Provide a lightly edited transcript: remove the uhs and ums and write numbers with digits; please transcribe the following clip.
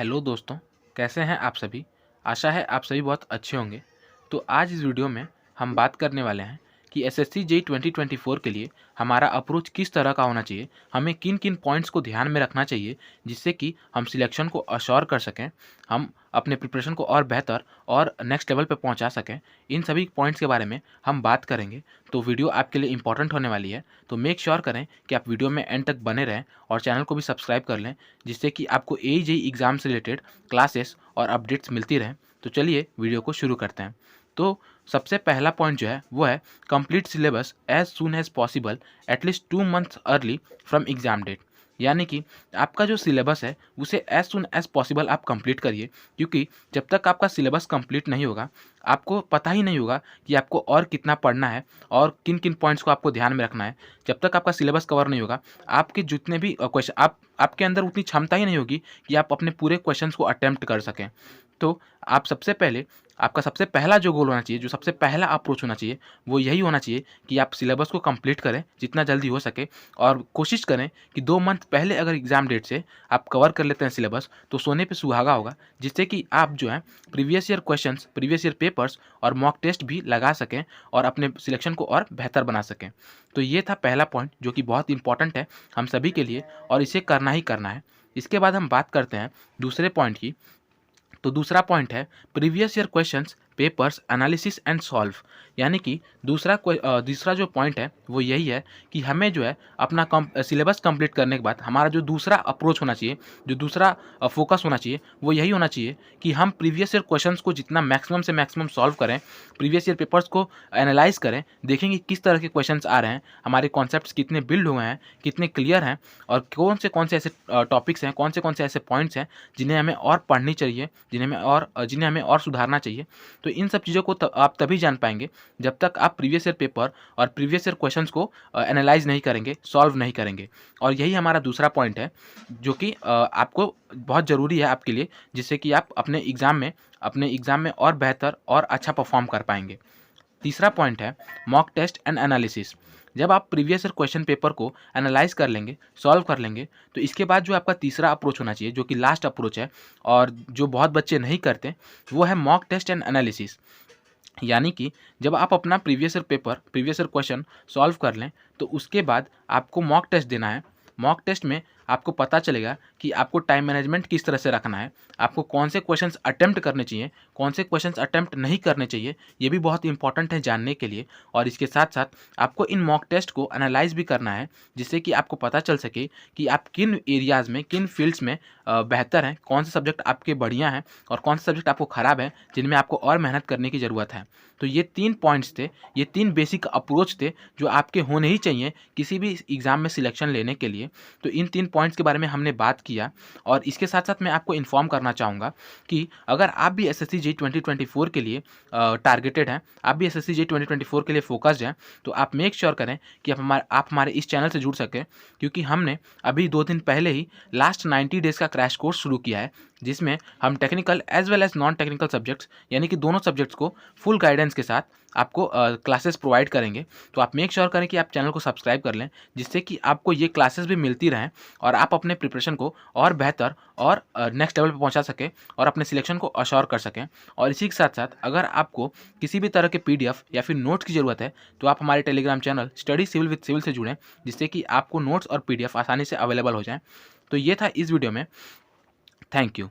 Hello दोस्तों, कैसे हैं आप सभी। आशा है आप सभी बहुत अच्छे होंगे। तो आज इस वीडियो में हम बात करने वाले हैं कि एसएससी जेईई 2024 के लिए हमारा अप्रोच किस तरह का होना चाहिए, हमें किन किन पॉइंट्स को ध्यान में रखना चाहिए जिससे कि हम सिलेक्शन को अश्योर कर सकें, हम अपने प्रिपरेशन को और बेहतर और नेक्स्ट लेवल पे पहुंचा सकें। इन सभी पॉइंट्स के बारे में हम बात करेंगे। तो वीडियो आपके लिए इंपॉर्टेंट होने वाली है, तो मेक श्योर करें कि आप वीडियो में एंड तक बने रहें और चैनल को भी सब्सक्राइब कर लें, जिससे कि आपको जेईई एग्ज़ाम से रिलेटेड क्लासेस और अपडेट्स मिलती रहें। तो चलिए वीडियो को शुरू करते हैं। तो सबसे पहला पॉइंट जो है वो है complete syllabus as soon as possible at least 2 months early from exam date. यानी कि आपका जो सिलेबस है उसे एज सून एज पॉसिबल आप कंप्लीट करिए, क्योंकि जब तक आपका सिलेबस कंप्लीट नहीं होगा आपको पता ही नहीं होगा कि आपको और कितना पढ़ना है और किन किन पॉइंट्स को आपको ध्यान में रखना है। जब तक आपका सिलेबस कवर नहीं होगा आपके जितने भी क्वेश्चन आपके अंदर उतनी क्षमता ही नहीं होगी कि आप अपने पूरे क्वेश्चंस को अटेम्प्ट कर सकें। तो आप सबसे पहले आपका सबसे पहला जो गोल होना चाहिए, जो सबसे पहला अप्रोच होना चाहिए, वो यही होना चाहिए कि आप सिलेबस को कंप्लीट करें जितना जल्दी हो सके और कोशिश करें कि 2 मंथ पहले अगर एग्ज़ाम डेट से आप कवर कर लेते हैं सिलेबस तो सोने पे सुहागा होगा, जिससे कि आप जो है previous year questions, previous year papers और मॉक टेस्ट भी लगा सकें और अपने सिलेक्शन को और बेहतर बना सकें। तो ये था पहला पॉइंट जो कि बहुत इंपॉर्टेंट है हम सभी के लिए और इसे करना ही करना है। इसके बाद हम बात करते हैं दूसरे पॉइंट की। तो दूसरा पॉइंट है previous year questions, papers, analysis and solve. यानी कि दूसरा जो पॉइंट है वो यही है कि हमें जो है अपना सिलेबस कंप्लीट करने के बाद हमारा जो दूसरा अप्रोच होना चाहिए, जो दूसरा फोकस होना चाहिए, वो यही होना चाहिए कि हम प्रीवियस ईयर क्वेश्चंस को जितना मैक्सिमम से मैक्सिमम सॉल्व करें, प्रीवियस ईयर पेपर्स को एनालाइज करें, देखेंगे किस तरह के क्वेश्चंस आ रहे हैं, हमारे कॉन्सेप्ट्स कितने बिल्ड हुए हैं, कितने क्लियर हैं और कौन से ऐसे टॉपिक्स हैं, कौन से ऐसे पॉइंट्स हैं जिन्हें हमें और पढ़नी चाहिए, जिन्हें हमें और सुधारना चाहिए। तो इन सब चीज़ों को आप तभी जान पाएंगे जब तक आप प्रीवियस ईयर पेपर और प्रीवियस ईयर क्वेश्चंस को एनालाइज नहीं करेंगे, सॉल्व नहीं करेंगे। और यही हमारा दूसरा पॉइंट है जो कि आपको बहुत ज़रूरी है आपके लिए, जिससे कि आप अपने एग्ज़ाम में और बेहतर और अच्छा परफॉर्म कर पाएंगे। तीसरा पॉइंट है मॉक टेस्ट एंड एनालिसिस। जब आप प्रीवियस ईयर क्वेश्चन पेपर को एनालाइज कर लेंगे, सॉल्व कर लेंगे, तो इसके बाद जो आपका तीसरा अप्रोच होना चाहिए, जो कि लास्ट अप्रोच है और जो बहुत बच्चे नहीं करते, वो है मॉक टेस्ट एंड एनालिसिस। यानी कि जब आप अपना प्रीवियस ईयर क्वेश्चन सॉल्व कर लें तो उसके बाद आपको मॉक टेस्ट देना है। मॉक टेस्ट में आपको पता चलेगा कि आपको टाइम मैनेजमेंट किस तरह से रखना है, आपको कौन से क्वेश्चंस अटेम्प्ट करने चाहिए, कौन से क्वेश्चंस अटेम्प्ट नहीं करने चाहिए, ये भी बहुत इंपॉर्टेंट है जानने के लिए। और इसके साथ साथ आपको इन मॉक टेस्ट को एनालाइज भी करना है, जिससे कि आपको पता चल सके कि आप किन एरियाज़ में, किन फील्ड्स में बेहतर हैं, कौन से सब्जेक्ट आपके बढ़िया हैं और कौन से सब्जेक्ट आपको ख़राब हैं, जिनमें आपको और मेहनत करने की ज़रूरत है। तो ये 3 पॉइंट्स थे, ये 3 बेसिक अप्रोच थे जो आपके होने ही चाहिए किसी भी एग्ज़ाम में सिलेक्शन लेने के लिए। तो इन 3 पॉइंट्स के बारे में हमने बात किया और इसके साथ-साथ मैं आपको इन्फॉर्म करना चाहूँगा कि अगर आप भी एसएससी जेईई 2024 के लिए टारगेटेड हैं, आप भी एसएससी जेईई 2024 के लिए फ़ोकस्ड हैं, तो आप मेक श्योर करें कि आप हमारे इस चैनल से जुड़ सकें, क्योंकि हमने अभी 2 दिन पहले ही लास्ट 90 डेज़ का क्रैश कोर्स शुरू किया है, जिसमें हम technical as well as non technical subjects यानी कि दोनों सब्जेक्ट्स को फुल गाइडेंस के साथ आपको क्लासेस प्रोवाइड करेंगे। तो आप मेक श्योर करें कि आप चैनल को सब्सक्राइब कर लें, जिससे कि आपको ये क्लासेस भी मिलती रहें और आप अपने प्रिपरेशन को और बेहतर और नेक्स्ट लेवल पे पहुंचा सकें और अपने सिलेक्शन को अश्योर कर सकें। और इसी के साथ-साथ अगर आपको किसी भी तरह के पीडीएफ या फिर नोट्स की ज़रूरत है, तो आप हमारे Telegram channel study civil with civil से जुड़ें, जिससे कि आपको नोट्स और पीडीएफ आसानी से अवेलेबल हो जाएँ। तो ये था इस वीडियो में। Thank you.